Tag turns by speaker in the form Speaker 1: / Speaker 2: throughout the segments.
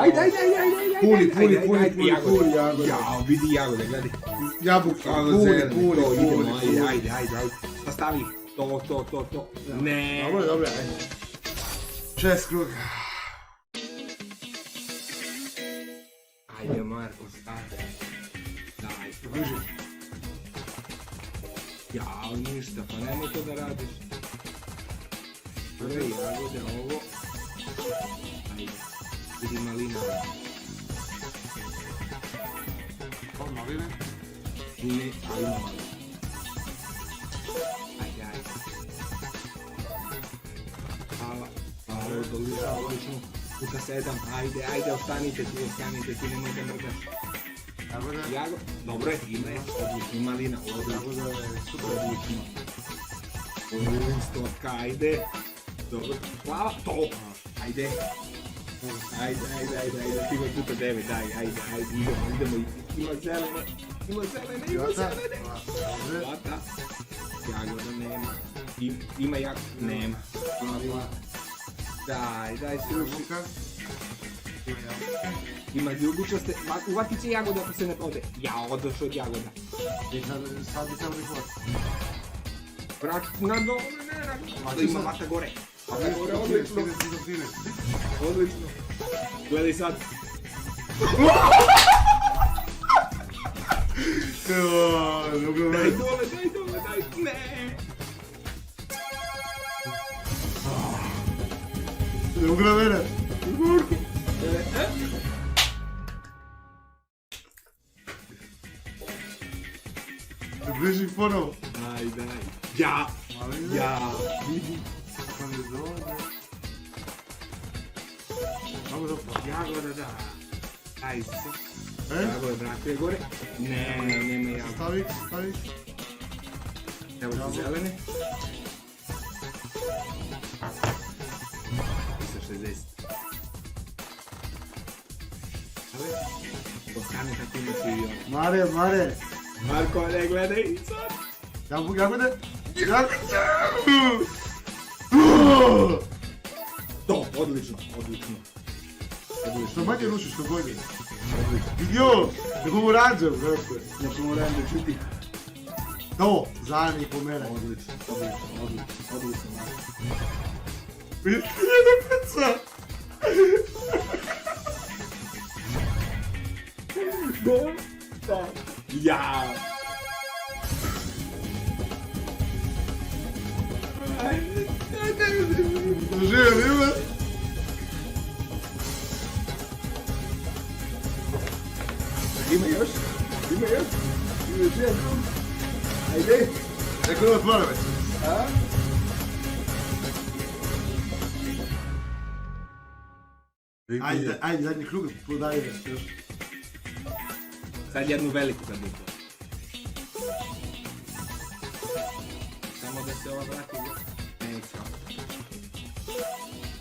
Speaker 1: Ajde.
Speaker 2: Puni jagode.
Speaker 1: Jao, vidi jagode, gledaj.
Speaker 2: Jabuke, puni.
Speaker 1: Idemo, ajde. Pa stavi. To. Ne.
Speaker 2: Dobro, ajde. 6 kruga.
Speaker 1: Ajde, Marko, stavi. Daj.
Speaker 2: Bliži.
Speaker 1: Jao, ništa, pa nemoj to da radiš. Prve jagode, ovo. Ajde. Vidi malina.
Speaker 2: Ovo maline.
Speaker 1: Ne, ali ima malina. Ajde. Hvala, odlično. Puta 7, ajde, ostanite tu, nemojte mrdaš. Jagode, dobro je, odlično, malina, super, odlično. Stotka, ajde. Dobro, plava, to, ajde. Ajde, ti imaš puta 9, ajde, idemo, ima zelene. Plata, jagoda nema, ima nema. Daj, slušaj. Ima ljubičaste, uvatit će jagoda ako se ne ode. Ja, odoš od jagoda.
Speaker 2: I sad bi trebali hvati.
Speaker 1: Vrati na dole, ne, ima vata gore. Odlično. Gledaj sad. Daj dole, ne.
Speaker 2: Ne mogu na mene. Bliži ponovo.
Speaker 1: Daj. Ja, vidi. Jagoda, da. Aj, jagoda, vratuje gore. Ne, nema jagoda.
Speaker 2: Stavi.
Speaker 1: Evo su zelene. 60. Ostane tako ima svi i ovo.
Speaker 2: Mare.
Speaker 1: Marko, ne gledaj sad.
Speaker 2: Jagode.
Speaker 1: To, odlično.
Speaker 2: Što manje ruši, što bolje. Vidio, ne pomoranđem, brate.
Speaker 1: Na pomoranđe čuti.
Speaker 2: To, zajedno i pomera.
Speaker 1: Odlično.
Speaker 2: Vidite, jedna peca.
Speaker 1: Da. Ja.
Speaker 2: Živim, ima.
Speaker 1: Ima još. Ajde.
Speaker 2: Neko da otvara već. Ajde, zadnji krug, podaj još.
Speaker 1: Sad jednu veliku kad bi to. Samo da se ova vrati. Neću.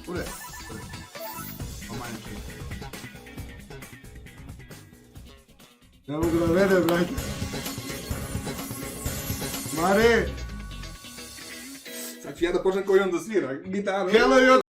Speaker 2: Ure. Omanje čuje. Ne mogu da vede, brate. Mare!
Speaker 1: Sad ću ja da počnem koji on da svira gitaru.
Speaker 2: Hello,